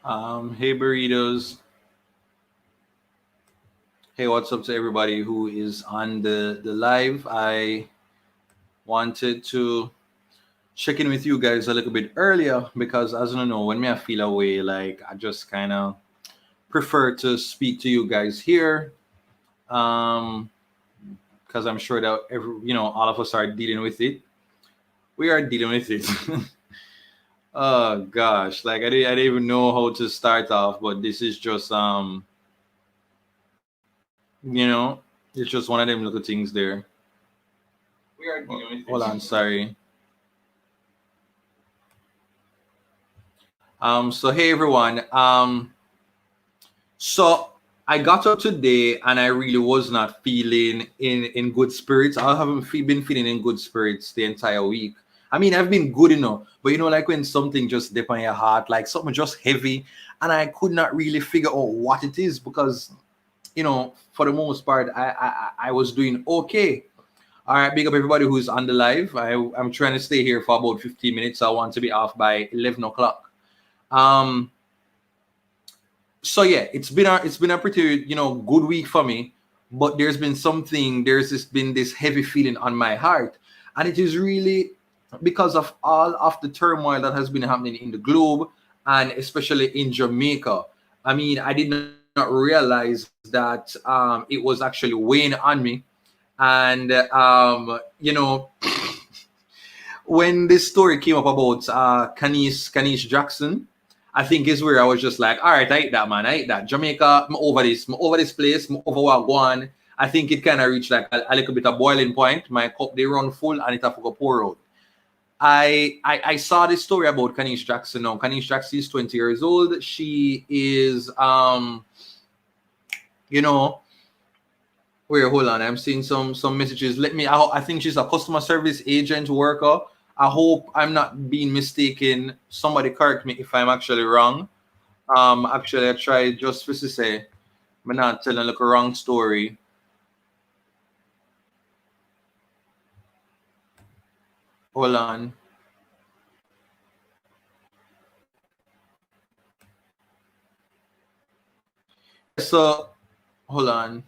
Hey burritos. Hey, what's up to everybody who is on the live? I wanted to check in with you guys a little bit earlier because as you know, when me I feel away, like I just kind of prefer to speak to you guys here. Um, because I'm sure that all of us are dealing with it. We are dealing with it. Oh gosh, like I didn't even know how to start off, but this is just you know, it's just one of them little things there. We are dealing with Hold it. on, sorry. So hey everyone. So I got up today and I really was not feeling in good spirits. I haven't been feeling in good spirits the entire week. I mean, I've been good enough, but like when something just dip on your heart, like something just heavy, and I could not really figure out what it is because for the most part, I was doing okay. All right, big up everybody who's on the live. I'm trying to stay here for about 15 minutes. So I want to be off by 11 o'clock. Um, so yeah, it's been a pretty good week for me, but there's been this heavy feeling on my heart, and it is really because of all of the turmoil that has been happening in the globe and especially in Jamaica. I mean, I did not realize that it was actually weighing on me, and when this story came up about Kaneish Jackson, I think is where I was just like, all right, I hate that, man. I hate that. Jamaica, I'm over this. I'm over this place. I'm over what going. I think it kind of reached like a little bit of boiling point. My cup they run full and it have to go pour out. I saw this story about Kaneish Jackson now. Kaneish Jackson is 20 years old. She is you know, wait, hold on. I'm seeing some messages. I think she's a customer service agent worker. I hope I'm not being mistaken. Somebody correct me if I'm actually wrong. Actually, I tried just for to say, I'm not telling like a wrong story. Hold on. Yeah, so hold on.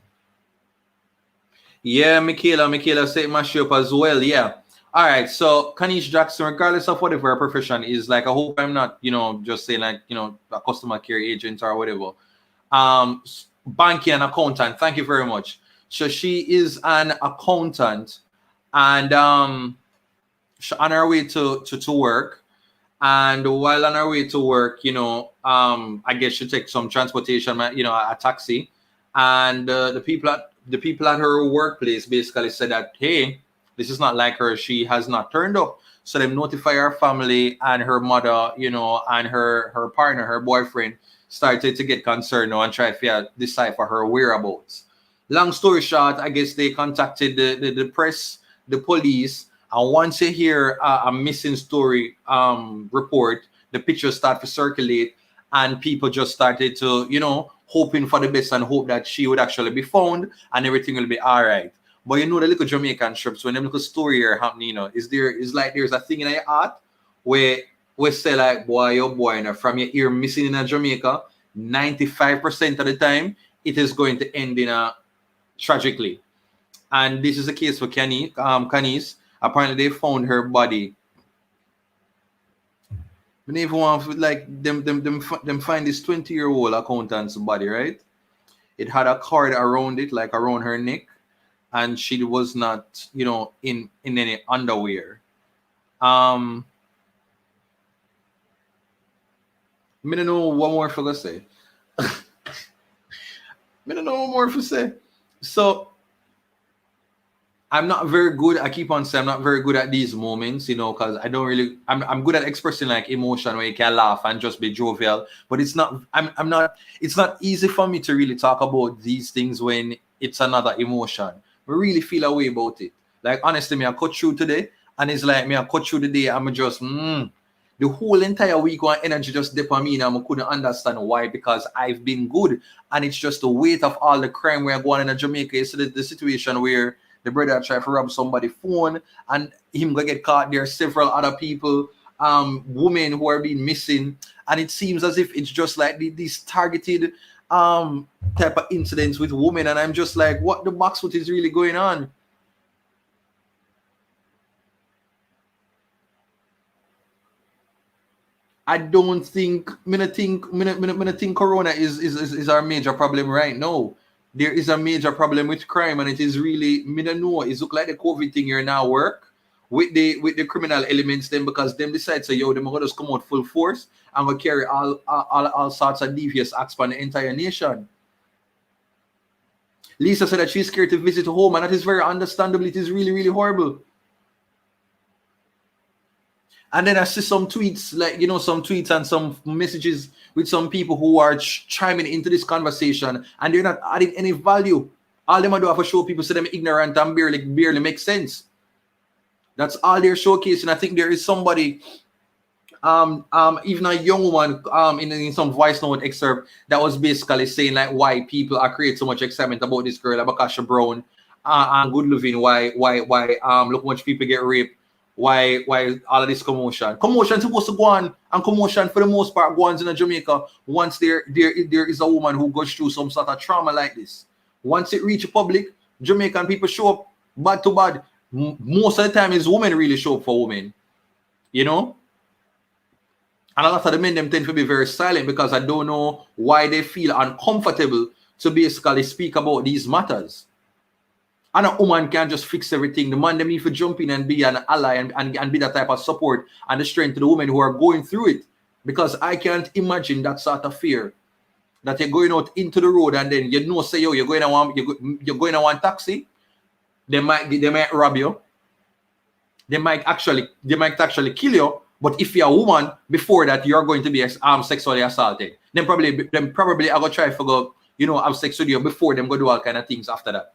Yeah, Michaela said mash up as well. Yeah. All right. So Kaneish Jackson, regardless of whatever her profession is, like I hope I'm not, just saying like, a customer care agent or whatever. Banking and accountant. Thank you very much. So she is an accountant, and on her way to work. And while on her way to work, I guess she takes some transportation, a taxi, and the people at her workplace basically said that, hey, this is not like her. She has not turned up. So they notify her family and her mother, and her partner, her boyfriend, started to get concerned now and try to decipher her whereabouts. Long story short, I guess they contacted the press, the police, and once you hear a missing story report, the pictures start to circulate, and people just started to, hoping for the best and hope that she would actually be found and everything will be all right. But the little Jamaican trips, when them little story are happening, is like there's a thing in your heart where we say like, boy, oh boy, now from your ear missing in a Jamaica, 95% of the time, it is going to end in a tragically. And this is the case for Khanice. Apparently, they found her body. But even want like them find this 20-year-old accountant's body, right? It had a cord around it, like around her neck, and she was not, in any underwear. Um, I don't know what more for to say. I don't know what more to say. So I'm not very good. I keep on saying I'm not very good at these moments, because I don't really. I'm good at expressing like emotion where you can laugh and just be jovial. But it's not. I'm not. It's not easy for me to really talk about these things when it's another emotion. We really feel a way about it. Like honestly, me I cut through today, and it's like me I cut through the day. I'm just the whole entire week one energy just dip on me, and I couldn't understand why because I've been good, and it's just the weight of all the crime we're going in Jamaica. It's the situation where the brother tried to rob somebody's phone and him gonna get caught. There are several other people. women who are being missing, and it seems as if it's just like these targeted type of incidents with women, and I'm just like, what the boxfoot is really going on? I don't think, I think Corona is our major problem right now. There is a major problem with crime, and it is really, I don't know, it look like the COVID thing here now work with the criminal elements then, because them decide, so yo, them gonna just come out full force and we carry all sorts of devious acts for the entire nation. Lisa said that she's scared to visit home, and that is very understandable. It is really, really horrible. And then I see some tweets, like, some tweets and some messages with some people who are chiming into this conversation, and they're not adding any value. All them do have to show people, so them ignorant and barely make sense. That's all they're showcasing. I think there is somebody, even a young woman, in some voice note excerpt that was basically saying like why people are creating so much excitement about this girl, about Kasha Brown, and good living. Why look how much people get raped. Why all of this commotion supposed to go on, and commotion for the most part goes on in Jamaica once there is a woman who goes through some sort of trauma like this. Once it reaches public, Jamaican people show up bad to bad. Most of the time is women really show up for women, and a lot of the men them tend to be very silent, because I don't know why they feel uncomfortable to basically speak about these matters. And a woman can't just fix everything. The man, they need to jump in and be an ally and be that type of support and the strength to the women who are going through it. Because I can't imagine that sort of fear, that you're going out into the road and then say, yo, you're going to want taxi. They might rob you. They might actually kill you. But if you're a woman, before that, you're going to be sexually assaulted. Then probably I go try to go, have sex with you before them go do all kind of things after that.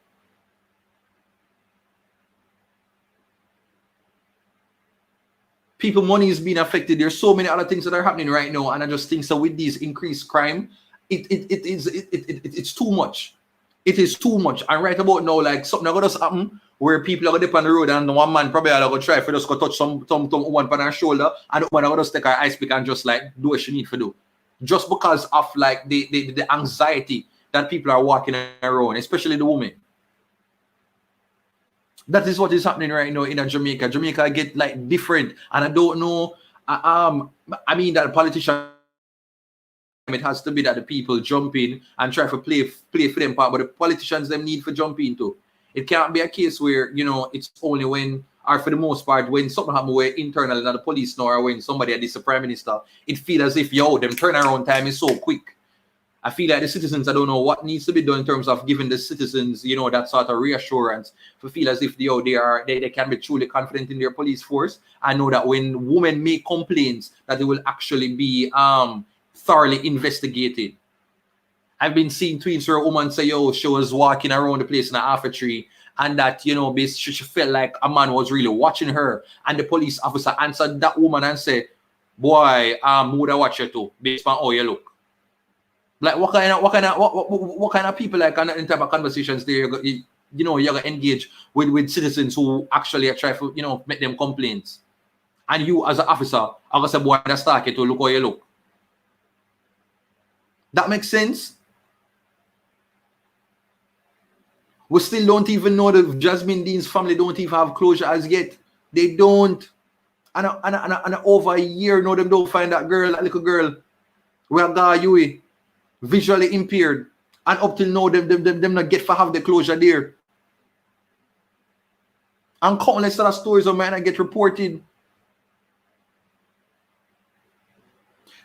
People money is being affected. There's so many other things that are happening right now, and I just think so with these increased crime, it's too much. It is too much. And right about now, like something are gonna happen where people are gonna dip on the road, and one man probably are gonna try for just go touch some one on her shoulder, and the woman are gonna take her ice pick and just like do what she need to do, just because of like the anxiety that people are walking around, especially the women. That is what is happening right now in Jamaica. Jamaica get like different, and I don't know. I mean that politician. It has to be that the people jump in and try to play for them part, but the politicians them need for jump in too. It can't be a case where it's only when, or for the most part, when something happens where internal, not the police know, or when somebody at this prime minister, it feels as if them turnaround time is so quick. I feel like the citizens, I don't know what needs to be done in terms of giving the citizens, that sort of reassurance to feel as if they can be truly confident in their police force. I know that when women make complaints, that they will actually be thoroughly investigated. I've been seeing tweets where a woman say, she was walking around the place in a half a tree, and that, she felt like a man was really watching her, and the police officer answered that woman and said, boy, would I watch you too, based on how you look. Like what kind of people like in type of conversations there you're gonna engage with citizens who actually try to make them complaints, and you as an officer are gonna say, boy, that's started to look how you look. That makes sense. We still don't even know that Jasmine Dean's family don't even have closure as yet. They don't. And over a year now, them don't find that little girl, where Yui, visually impaired, and up till now them not get to have the closure there. And countless other stories of mine that get reported.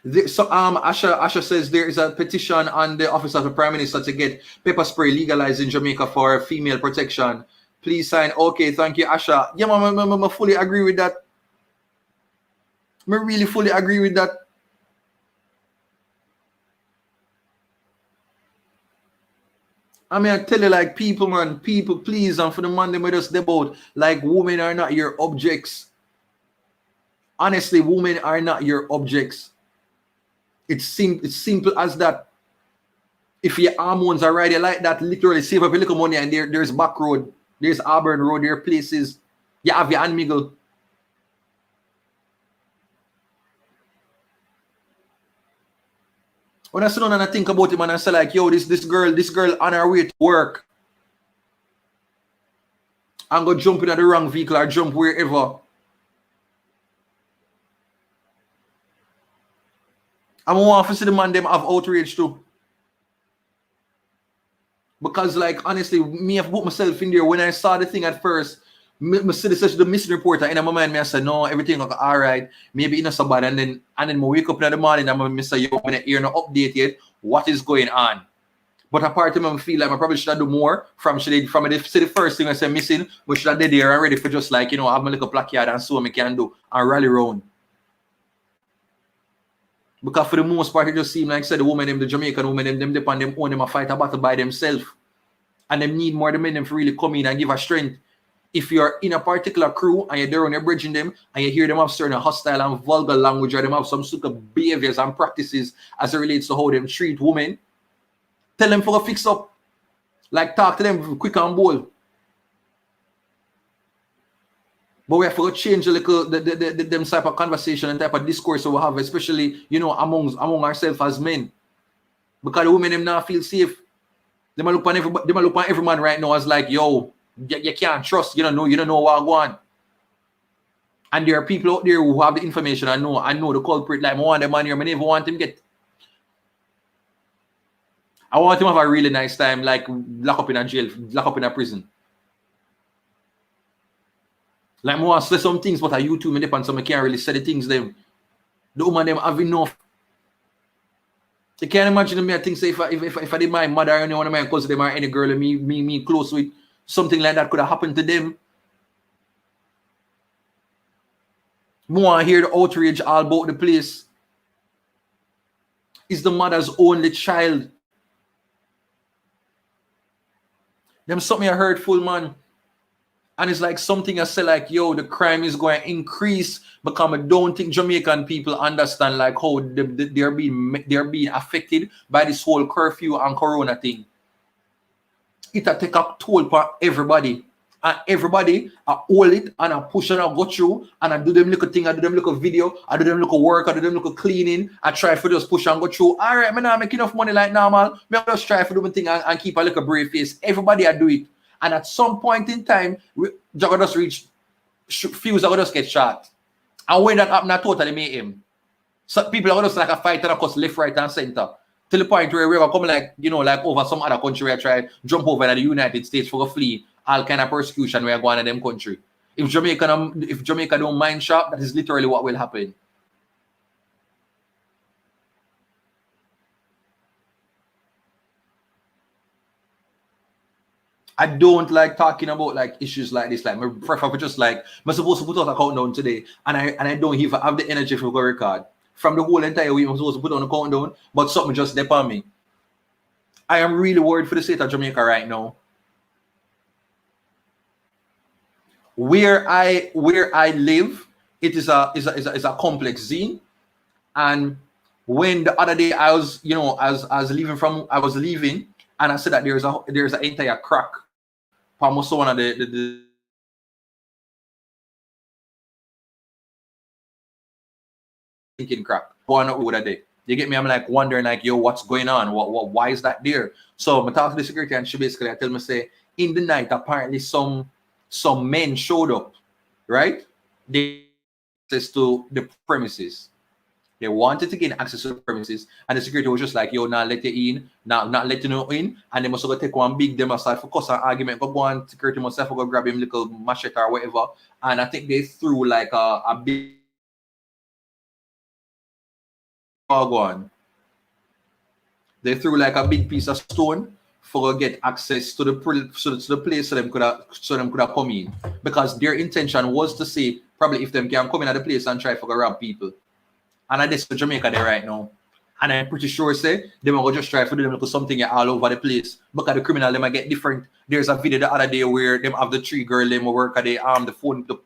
Asha says there is a petition on the office of the Prime Minister to get pepper spray legalized in Jamaica for female protection. Please sign. Okay, thank you, Asha. Yeah, I fully agree with that. I really fully agree with that. I mean, I tell you, like, people, please, and for the man, they made us about, like, women are not your objects. Honestly, women are not your objects. It's simple as that. If your hormones are right, like that, literally save up a little money, and there's back road, there's Auburn Road, there are places. You have your Anmiggle. When I sit down and I think about it, man, I say like, yo, this girl on her way to work. I'm gonna jump in the wrong vehicle or jump wherever. I'm want to see the man them have outrage too. Because like honestly, me have put myself in there when I saw the thing at first. Me see the missing reporter in my mind, me I said, no, everything okay, all right. Maybe it's not so bad. And then I wake up in the morning and I say, yo, when I hear no update yet, what is going on? But apart from me, I feel like I probably should have do more from the first thing I said missing, but should have did there and ready for just like, you know, have my little placard and so I can do and rally around. Because for the most part, it just seems like said the woman them, the Jamaican women them depend them own them a fight a battle by themselves. And them need more the men them to really come in and give a strength. If you're in a particular crew and you're there and you're bridging them and you hear them have certain hostile and vulgar language or them have some sort of behaviors and practices as it relates to how them treat women, tell them for a fix up. Like talk to them quick and bold. But we have to change a little them type of conversation and type of discourse we have, especially, you know, among ourselves as men. Because the women them not feel safe. They might look on every man right now as like, yo, you can't trust, you don't know what I want. And there are people out there who have the information and know the culprit. Like I want the man here, I never want him get. I want him to have a really nice time, like lock up in a jail, lock up in a prison. Like I want to say some things, but I YouTube me depend, so I can't really say the things them. The woman them have enough. You can't imagine me. I think say if I did my mother or any one of my cousins, them or any girl me close with, something like that could have happened to them. I want to hear the outrage all about the place. It's the mother's only child. Them something I heard full man. And it's like something I say like, yo, the crime is going to increase because I don't think Jamaican people understand like how they're being affected by this whole curfew and corona thing. It'll take a toll for everybody. And everybody, I hold it and I push and I go through and I do them little thing, I do them little video, I do them little work, I do them little cleaning. I try for just push and go through. All right, I'm not making enough money like normal. I just try for do my thing and keep a little brave face. Everybody, I do it. And at some point in time, you're going to just reach, fuse are going to just get shot. And when that happens, I totally make him. So people are going to just like a fight and of course left, right, and center. Till the point where we're going to come like, you know, like over some other country where I try jump over to the United States for a flee, all kind of persecution where I go on in them country. If Jamaica don't mind sharp, that is literally what will happen. I don't like talking about like issues like this. Like my prefer just like I'm supposed to put out a countdown today, and I don't even have the energy for go record. From the whole entire week, I'm supposed to put on a countdown, but something just dip on me. I am really worried for the state of Jamaica right now. Where I live, it is a complex scene, and when the other day I was leaving, and I said that there's an entire crack. Almost one of the thinking crack. One over day. You get me? I'm like wondering like, yo, what's going on? Why is that there? So I talk to the security and she basically tell me say in the night apparently some men showed up, right? They access to the premises. They wanted to gain access to the premises, and the security was just like, yo, now let you in, not let you know in, and they must go take one big them aside for cause an argument, go on, security must have to go grab him little machete or whatever, and I think they threw like a big on. They threw like a big piece of stone for get access to the place so them could have come in, because their intention was to say probably if them can come in at the place and try to rob people. And I just Jamaica there right now. And I'm pretty sure say they will just try to do them something all over the place. Because the criminal they might get different. There's a video the other day where them have the three girl them work at the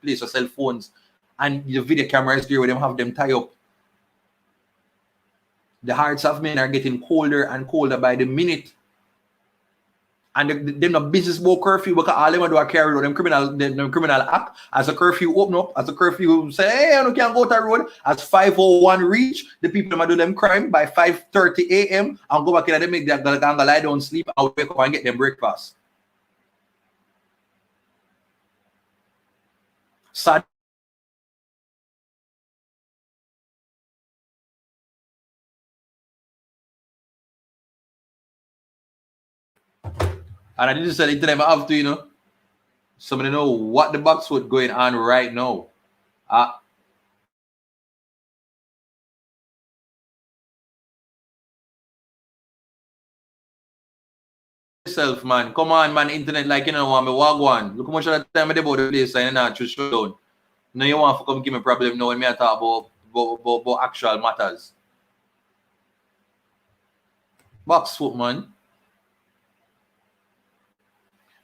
place of cell phones. And the video camera is there where them have them tie up. The hearts of men are getting colder and colder by the minute. And them the business about curfew because all them do a carry out them criminal act. As a curfew open up, as a curfew say, hey, you can't go to the road. As 5:01 reach, the people them do them crime by 5:30 a.m. and go back in and they make their ganga lie down, sleep, and wake up and get them breakfast. Sad. And I didn't say it to them after, you know. Somebody know what the box was going on right now. Yourself, man. Come on, man. Internet like you know want me walk one. Look how much of the time I did about the place and not to show down. No, you want to come give me problem now when me I talk about actual matters. Box foot, man.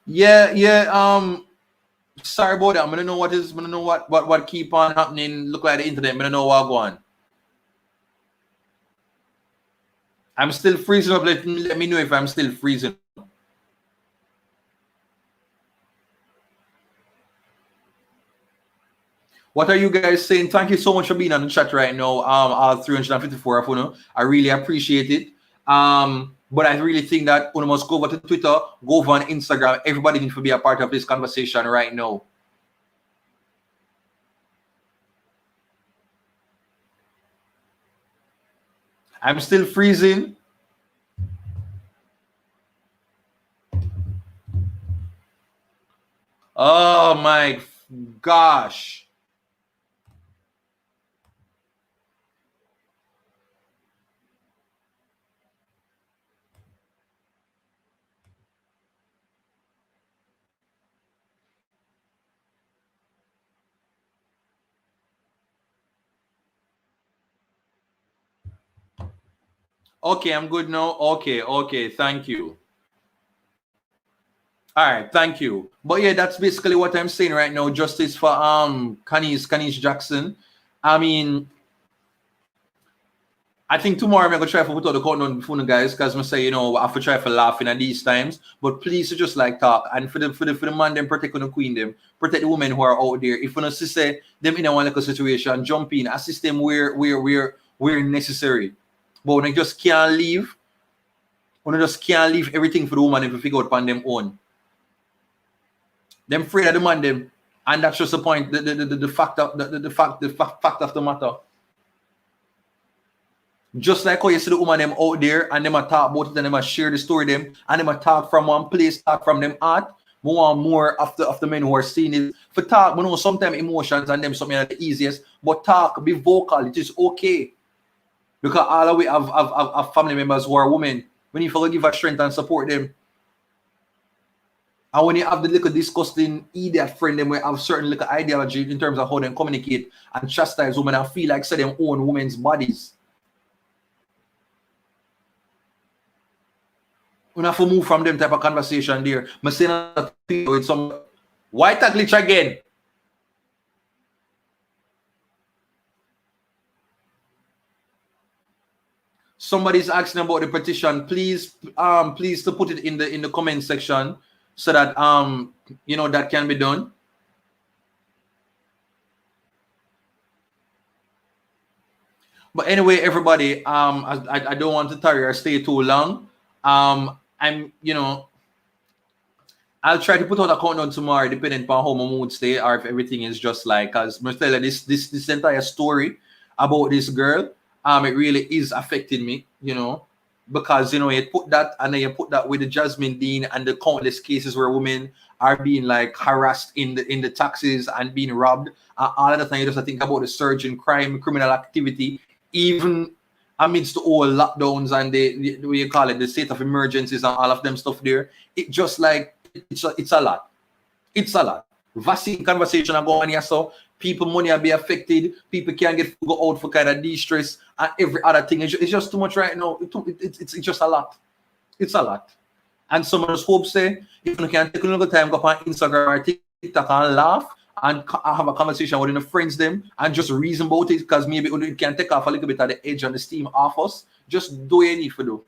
Yeah. Sorry about that. I'm gonna know what keep on happening. Look like the internet. I'm gonna know what going. I'm still freezing up. Let me know if I'm still freezing. What are you guys saying? Thank you so much for being on the chat right now. All 354 of you. I really appreciate it. But I really think that you must go over to Twitter, go over on Instagram. Everybody needs to be a part of this conversation right now. I'm still freezing. Oh my gosh. Okay, I'm good now. Okay, thank you. All right, thank you. But yeah, that's basically what I'm saying right now. Justice for Kaneish Jackson. I mean, I think tomorrow I'm gonna try to put out the countdown for the guys because I say, you know, I have to try for laughing at these times. But please just like talk and for the man them protect the queen them, protect the women who are out there. If you know say them in a one like a situation, jump in, assist them where necessary. But when they just can't leave, everything for the woman if you figure out upon them own. Them afraid of the man them, and that's just the point. The fact of the matter. Just like how you see the woman them out there and them a talk about it and them a share the story them and them a talk from one place, talk from them art. We want more of the men who are seeing it. For talk, we know sometimes emotions and them something like the easiest, but talk, be vocal, it is okay. Because all of we have family members who are women. We need to give her strength and support them. And when you have the little disgusting idiot friend, them we have certain little ideology in terms of how they communicate and chastise women and feel like say them own women's bodies. We have to move from them type of conversation there. I'm saying that with some white glitch again. Somebody's asking about the petition. Please to put it in the comment section so that you know that can be done. But anyway, everybody, I don't want to tarry or stay too long. I'm, you know, I'll try to put out a countdown tomorrow, depending on how my mood stay, or if everything is just like, cause I'm telling you, this entire story about this girl, it really is affecting me, you know, because you know you put that and then you put that with the Jasmine Dean and the countless cases where women are being like harassed in the taxis and being robbed. All of the time, you just think about the surge in crime, criminal activity, even amidst all lockdowns and the what you call it, the state of emergencies and all of them stuff there. It just like it's a lot. It's a lot. Vaccine conversation are going here, so people money are be affected. People can't get go out for kind of de-stress and every other thing. It's just too much right now. It's just a lot. It's a lot. And some of us hope say if you can take a little time, go on Instagram or TikTok and laugh and have a conversation with the friends them and just reason about it because maybe it can take off a little bit of the edge and the steam off us. Just do what you need to do.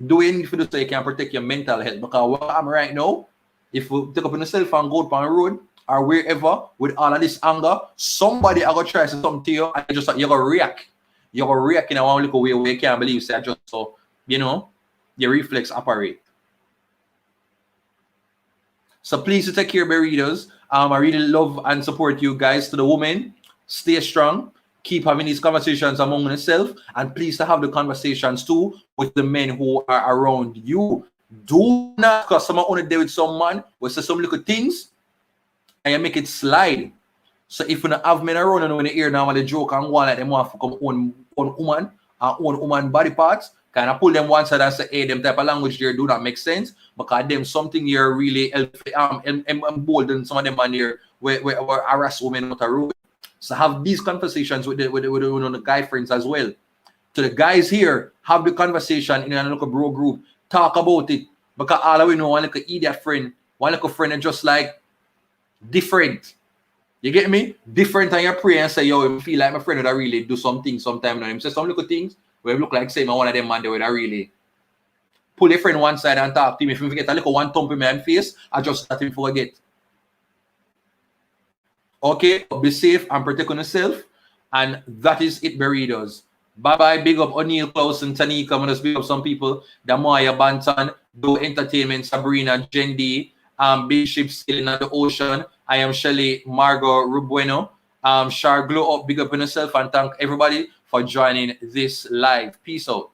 Do anything for this so you can protect your mental health. Because what I'm right now, if we take up on yourself and go down the road or wherever with all of this anger, somebody are gonna try to say something to you and you're gonna react. You're gonna react in a one little way where you can't believe say just so your reflex operate. So please take care, readers. I really love and support you guys. To the women, stay strong. Keep having these conversations among yourself, and please to have the conversations too with the men who are around you. Do not, because someone only deal with someone who says some little things and you make it slide. So if you don't have men around and when you hear now the joke and one like them want to come on woman and own woman body parts, kind of pull them one side and say, hey, them type of language there do not make sense because them something here really embolden some of them on here where harass women with a road. So have these conversations with the guy friends as well. To the guys here, have the conversation in a little bro group. Talk about it. Because all we know, one little idiot friend, one little friend is just like different. You get me? Different, and you pray and say, yo, I feel like my friend would really do something sometime. And him say some little things where it look like say one of them man they would really pull your friend one side and talk to him. If you forget a little one thump in my face, I just let him forget. Okay, be safe and protect on yourself. And that is it, Burritos. Bye-bye. Big up O'Neill, Klaus, and Tanika. I'm going to speak up some people. Damoya, Bantan, Do Entertainment, Sabrina, Jendi, Big Ship Sailing on the Ocean. I am Shelly, Margot, Rubueno. Shar, glow up, big up on yourself, and thank everybody for joining this live. Peace out.